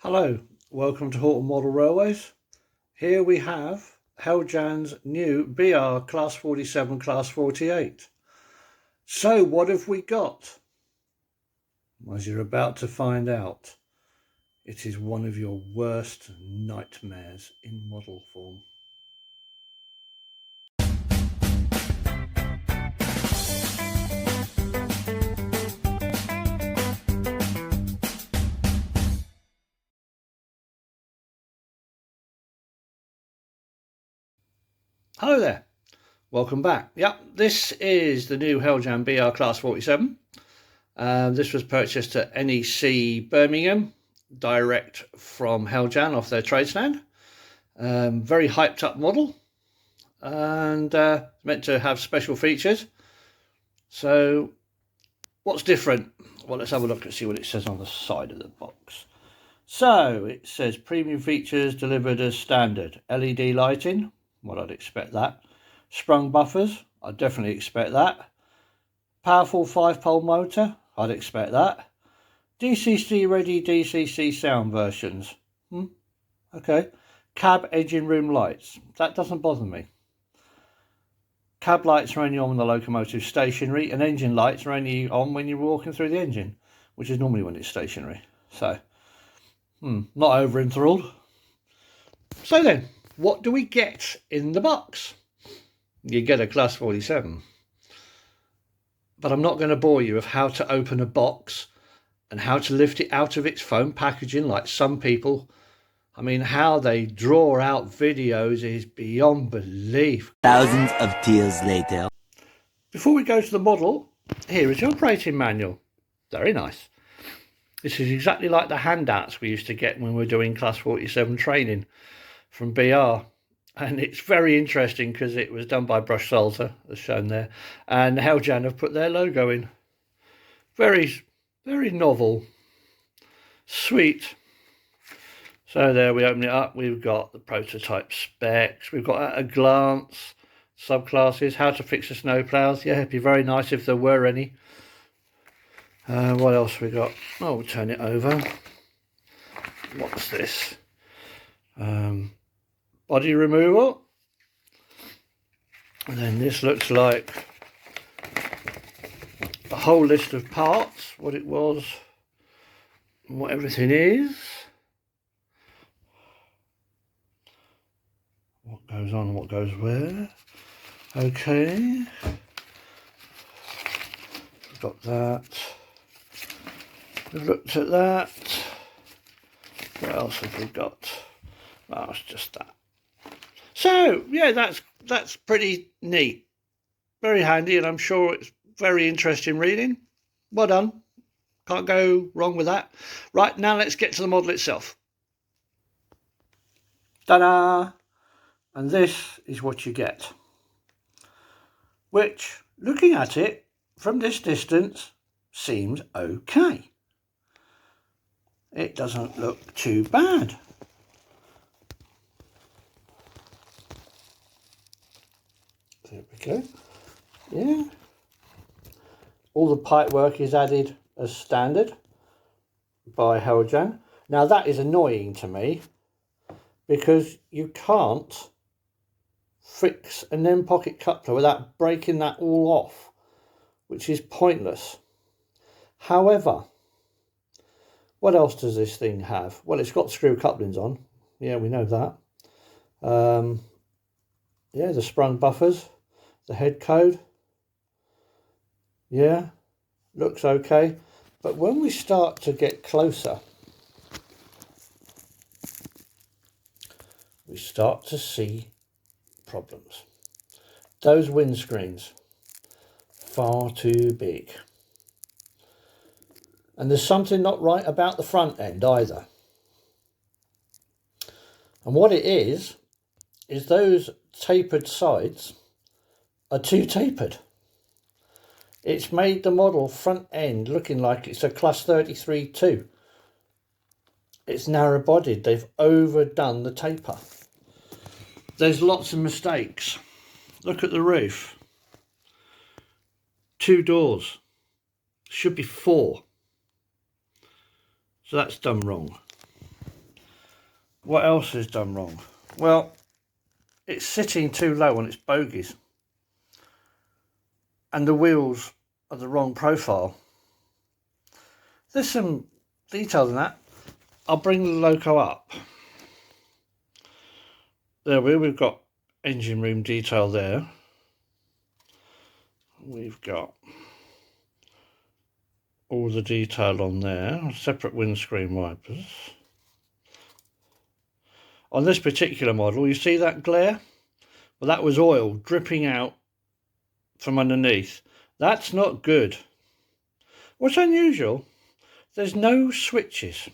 Hello, welcome to Horton Model Railways. Here we have Heljan's new BR Class 47, Class 48. So what have we got? As you're about to find out, it is one of your worst nightmares in model form. Hello there, welcome back. Yep, this is the new Heljan BR Class 47. This was purchased at NEC Birmingham, direct from Heljan off their trade stand. Very hyped up model and meant to have special features. So what's different? Well, let's have a look and see what it says on the side of the box. So it says premium features delivered as standard. LED lighting, well, I'd expect that. Sprung buffers, I'd definitely expect that. Powerful 5-pole motor, I'd expect that. DCC ready DCC sound versions. Okay. Cab engine room lights, that doesn't bother me. Cab lights are only on when the locomotive is stationary, and engine lights are only on when you're walking through the engine, which is normally when it's stationary. So, not over enthralled. So then, what do we get in the box? You get a Class 47. But I'm not going to bore you with how to open a box and how to lift it out of its foam packaging like some people. I mean, how they draw out videos is beyond belief. Thousands of tears later. Before we go to the model, here is your operating manual. Very nice. This is exactly like the handouts we used to get when we were doing Class 47 training from BR. And it's very interesting because it was done by Brush Salter, as shown there. And Heljan have put their logo in. Very, very novel. Sweet. So there we open it up. We've got the prototype specs. We've got at a glance subclasses, how to fix the snowplows. Yeah, it'd be very nice if there were any. What else we got? Oh, we'll turn it over. What's this? Body removal. And then this looks like a whole list of parts, what it was, and what everything is. What goes on, what goes where. Okay. We've got that. We've looked at that. What else have we got? Oh, it's just that. So, yeah, that's pretty neat. Very handy, and I'm sure it's very interesting reading. Well done. Can't go wrong with that. Right, now let's get to the model itself. Ta-da! And this is what you get. Which, looking at it from this distance, seems okay. It doesn't look too bad. There we go. Yeah. All the pipework is added as standard by Heljan. Now that is annoying to me because you can't fix an end pocket coupler without breaking that all off, which is pointless. However, what else does this thing have? Well, it's got screw couplings on. Yeah, we know that. Yeah, the sprung buffers, the head code. Yeah, looks okay. But when we start to get closer, we start to see problems. Those windscreens, far too big. And there's something not right about the front end either. And what it is those tapered sides are too tapered. It's made the model front end looking like it's a Class 33-2. It's narrow bodied. They've overdone the taper. There's lots of mistakes. Look at the roof. 2 doors. Should be 4. So that's done wrong. What else is done wrong? Well, it's sitting too low on its bogies. And the wheels are the wrong profile. There's some details in that. I'll bring the loco up. There we've got engine room detail there. We've got all the detail on there, separate windscreen wipers. On this particular model, you see that glare? Well, that was oil dripping out from underneath. That's not good. What's unusual, there's no switches.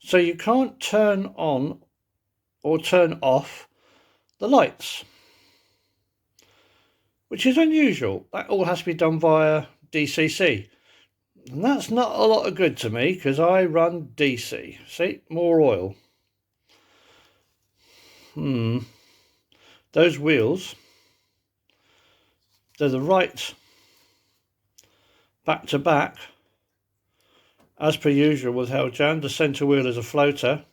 So you can't turn on or turn off the lights, which is unusual. That all has to be done via DCC. And that's not a lot of good to me because I run DC. See, more oil. Those wheels, they're the right back to back. As per usual with Heljan, the centre wheel is a floater,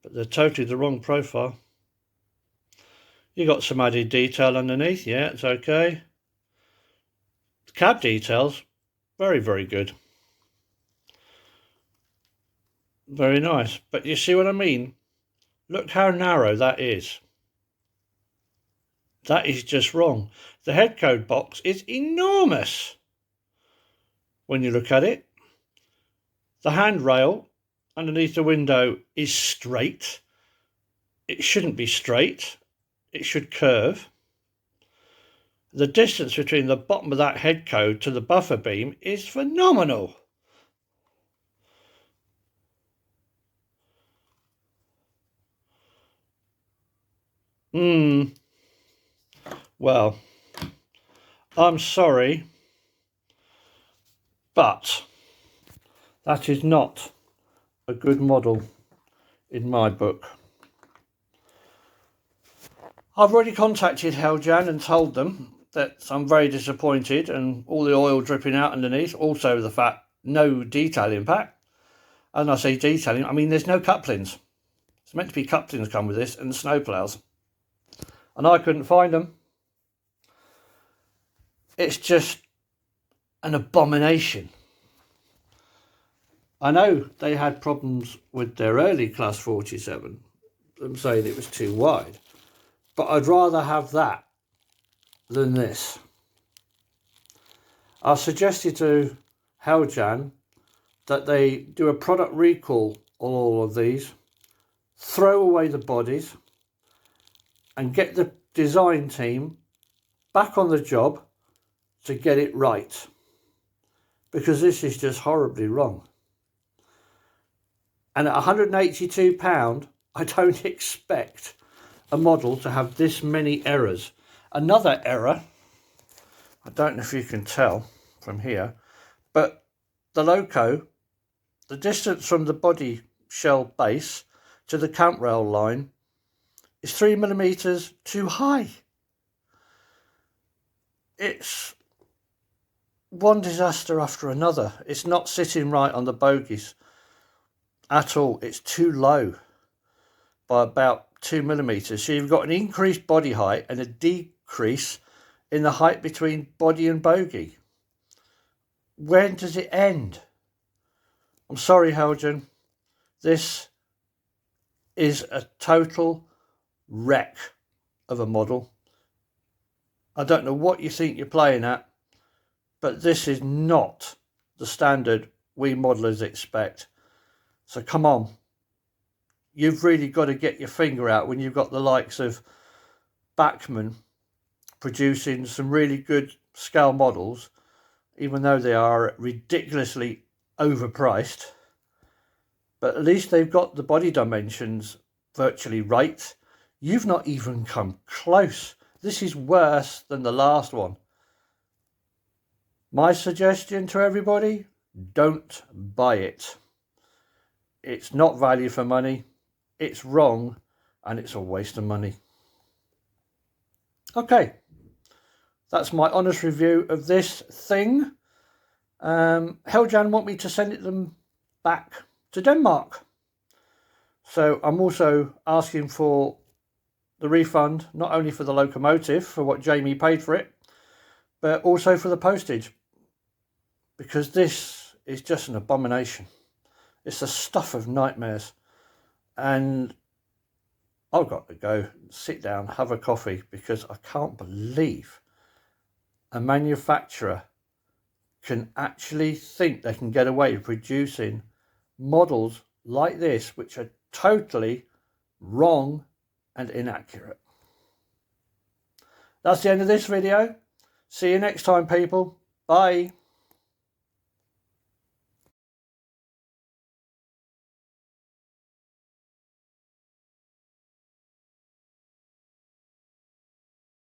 but they're totally the wrong profile. You got some added detail underneath, yeah, it's okay. The cab details, very, very good. Very nice, but you see what I mean? Look how narrow that is. That is just wrong. The head code box is enormous when you look at it. The handrail underneath the window is straight. It shouldn't be straight. It should curve. The distance between the bottom of that head code to the buffer beam is phenomenal. Well, I'm sorry, but that is not a good model in my book. I've already contacted Heljan and told them that I'm very disappointed, and all the oil dripping out underneath, also the fact no detail impact. And I say detailing, I mean there's no couplings. It's meant to be couplings come with this and snowplows, and I couldn't find them. It's just an abomination. I know they had problems with their early Class 47, them saying it was too wide, but I'd rather have that than this. I suggested to Heljan that they do a product recall on all of these, throw away the bodies and get the design team back on the job to get it right, because this is just horribly wrong. And at £182, I don't expect a model to have this many errors. Another error, I don't know if you can tell from here, but the loco, the distance from the body shell base to the cant rail line is 3mm too high. It's one disaster after another. It's not sitting right on the bogies at all. It's too low by about 2mm. So you've got an increased body height and a decrease in the height between body and bogie. When does it end? I'm sorry, Heljan. This is a total wreck of a model. I don't know what you think you're playing at, but this is not the standard we modelers expect. So come on. You've really got to get your finger out when you've got the likes of Bachmann producing some really good scale models, even though they are ridiculously overpriced. But at least they've got the body dimensions virtually right. You've not even come close. This is worse than the last one. My suggestion to everybody, don't buy it. It's not value for money, it's wrong, and it's a waste of money. Okay, that's my honest review of this thing. Heljan want me to send them back to Denmark. So I'm also asking for the refund, not only for the locomotive, for what Jamie paid for it, but also for the postage, because this is just an abomination. It's the stuff of nightmares. And I've got to go sit down, have a coffee, because I can't believe a manufacturer can actually think they can get away with producing models like this, which are totally wrong and inaccurate. That's the end of this video. See you next time, people. Bye.